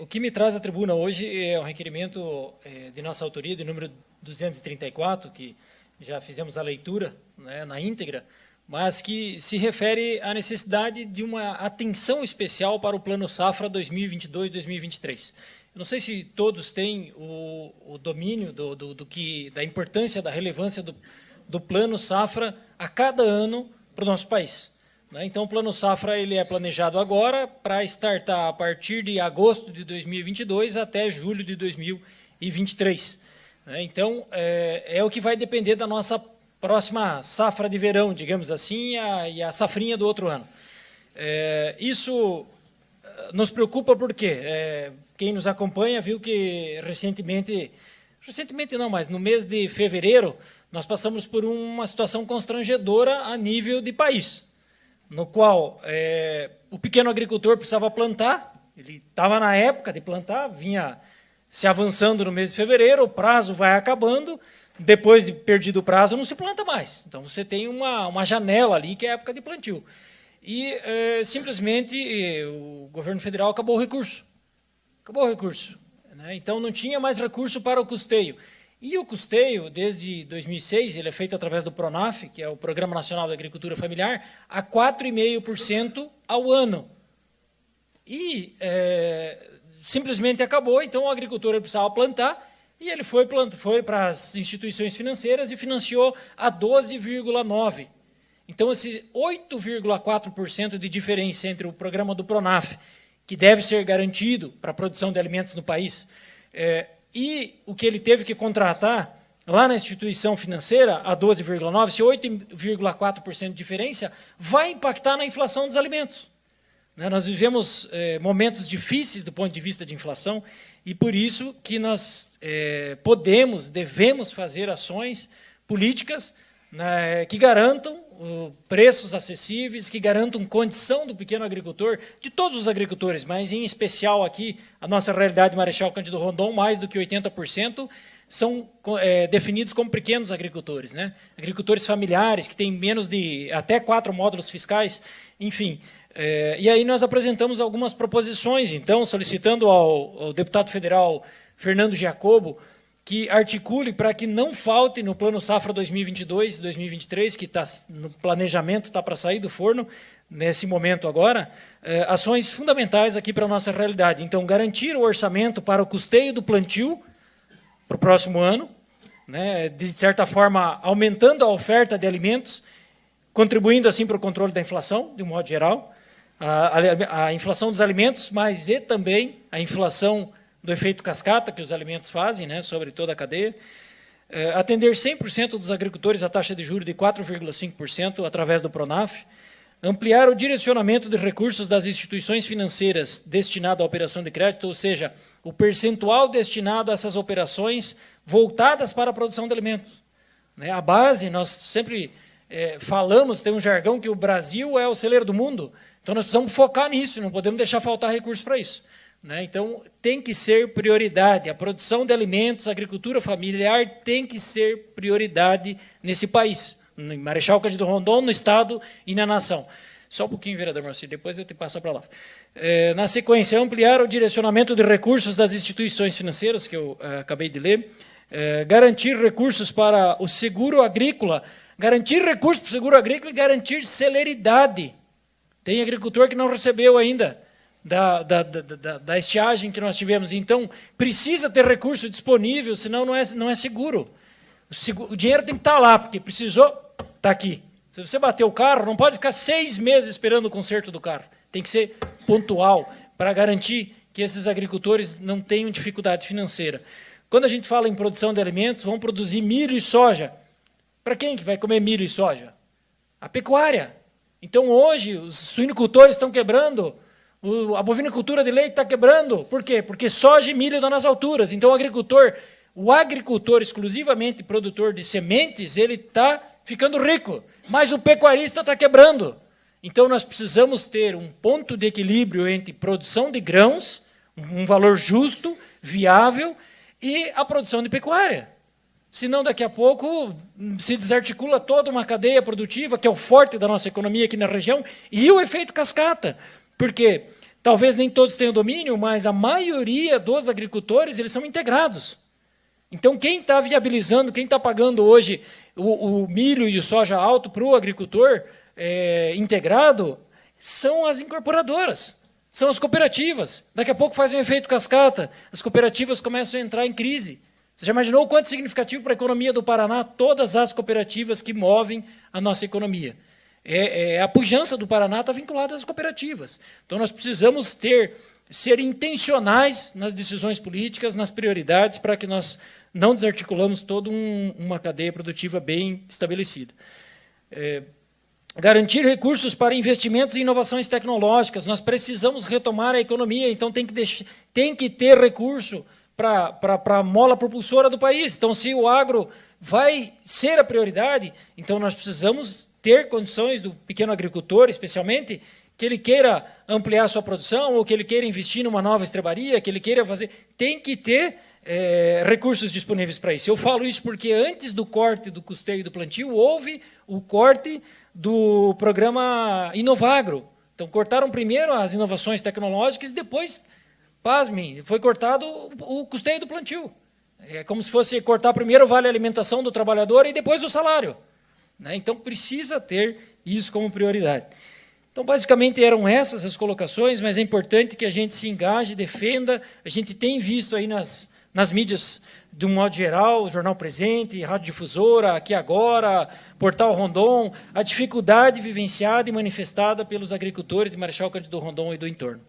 O que me traz à tribuna hoje é um requerimento de nossa autoria, de número 234, que já fizemos a leitura, né, na íntegra, mas que se refere à necessidade de uma atenção especial para o Plano Safra 2022-2023. Eu não sei se todos têm o domínio da importância, da relevância do Plano Safra a cada ano para o nosso país. Então, o Plano Safra ele é planejado agora para startar a partir de agosto de 2022 até julho de 2023. Então, é o que vai depender da nossa próxima safra de verão, digamos assim, e a safrinha do outro ano. Isso nos preocupa porque quem nos acompanha viu que recentemente não, mas no mês de fevereiro, nós passamos por uma situação constrangedora a nível de país, no qual o pequeno agricultor precisava plantar, ele estava na época de plantar, vinha se avançando no mês de fevereiro, o prazo vai acabando, depois de perdido o prazo não se planta mais. Então você tem uma janela ali que é a época de plantio. E simplesmente o governo federal acabou o recurso. Então não tinha mais recurso para o custeio. E o custeio, desde 2006, ele é feito através do PRONAF, que é o Programa Nacional da Agricultura Familiar, a 4,5% ao ano. E simplesmente acabou, então o agricultor precisava plantar, e ele foi para as instituições financeiras e financiou a 12,9%. Então, esse 8,4% de diferença entre o programa do PRONAF, que deve ser garantido para a produção de alimentos no país, e o que ele teve que contratar lá na instituição financeira, a 12,9%, esse 8,4% de diferença vai impactar na inflação dos alimentos. Nós vivemos momentos difíceis do ponto de vista de inflação e por isso que nós devemos fazer ações políticas que garantam preços acessíveis, que garantam condição do pequeno agricultor, de todos os agricultores, mas em especial aqui a nossa realidade Marechal Cândido Rondon, mais do que 80% são definidos como pequenos agricultores, agricultores familiares que têm menos de até 4 módulos fiscais, enfim. E aí nós apresentamos algumas proposições, então, solicitando ao deputado federal Fernando Giacobo que articule para que não falte no Plano Safra 2022-2023, que está no planejamento, está para sair do forno, nesse momento agora, ações fundamentais aqui para a nossa realidade. Então, garantir o orçamento para o custeio do plantio para o próximo ano, de certa forma, aumentando a oferta de alimentos, contribuindo assim para o controle da inflação, de um modo geral, a inflação dos alimentos, mas e também a inflação do efeito cascata que os alimentos fazem sobre toda a cadeia, atender 100% dos agricultores à taxa de juros de 4,5% através do PRONAF, ampliar o direcionamento de recursos das instituições financeiras destinado à operação de crédito, ou seja, o percentual destinado a essas operações voltadas para a produção de alimentos. A base, nós sempre falamos, tem um jargão que o Brasil é o celeiro do mundo, então nós precisamos focar nisso, não podemos deixar faltar recursos para isso. Então, tem que ser prioridade, a produção de alimentos, a agricultura familiar tem que ser prioridade nesse país, em Marechal Cândido Rondon, no Estado e na nação. Só um pouquinho, vereador Marcelo, depois eu te passo para lá. Na sequência, ampliar o direcionamento de recursos das instituições financeiras, que eu acabei de ler, garantir recursos para o seguro agrícola, garantir recursos para o seguro agrícola e garantir celeridade. Tem agricultor que não recebeu ainda da estiagem que nós tivemos. Então, precisa ter recurso disponível, senão não é seguro. O dinheiro tem que estar lá, porque precisou, está aqui. Se você bater o carro, não pode ficar 6 meses esperando o conserto do carro. Tem que ser pontual, para garantir que esses agricultores não tenham dificuldade financeira. Quando a gente fala em produção de alimentos, vão produzir milho e soja. Para quem que vai comer milho e soja? A pecuária. Então, hoje, os suinicultores estão quebrando, a bovinocultura de leite está quebrando. Por quê? Porque soja e milho estão nas alturas. Então, o agricultor exclusivamente produtor de sementes, ele está ficando rico, mas o pecuarista está quebrando. Então, nós precisamos ter um ponto de equilíbrio entre produção de grãos, um valor justo, viável, e a produção de pecuária. Senão, daqui a pouco, se desarticula toda uma cadeia produtiva, que é o forte da nossa economia aqui na região, e o efeito cascata. Porque talvez nem todos tenham domínio, mas a maioria dos agricultores eles são integrados. Então, quem está viabilizando, quem está pagando hoje o milho e o soja alto para o agricultor integrado são as incorporadoras, são as cooperativas. Daqui a pouco faz um efeito cascata, as cooperativas começam a entrar em crise. Você já imaginou o quanto é significativo para a economia do Paraná todas as cooperativas que movem a nossa economia? A pujança do Paraná está vinculada às cooperativas. Então, nós precisamos ser intencionais nas decisões políticas, nas prioridades, para que nós não desarticulamos toda uma cadeia produtiva bem estabelecida. Garantir recursos para investimentos em inovações tecnológicas. Nós precisamos retomar a economia, então tem que ter recurso para a mola propulsora do país. Então, se o agro vai ser a prioridade, então nós precisamos ter condições do pequeno agricultor, especialmente, que ele queira ampliar sua produção, ou que ele queira investir numa nova estrebaria, que ele queira fazer... Tem que ter recursos disponíveis para isso. Eu falo isso porque antes do corte do custeio do plantio, houve o corte do programa Inovagro. Então, cortaram primeiro as inovações tecnológicas e depois, pasmem, foi cortado o custeio do plantio. É como se fosse cortar primeiro o vale alimentação do trabalhador e depois o salário. Então, precisa ter isso como prioridade. Então, basicamente, eram essas as colocações, mas é importante que a gente se engaje, defenda. A gente tem visto aí nas mídias, de um modo geral, o Jornal Presente, Rádio Difusora, Aqui Agora, Portal Rondon, a dificuldade vivenciada e manifestada pelos agricultores de Marechal Cândido Rondon e do entorno.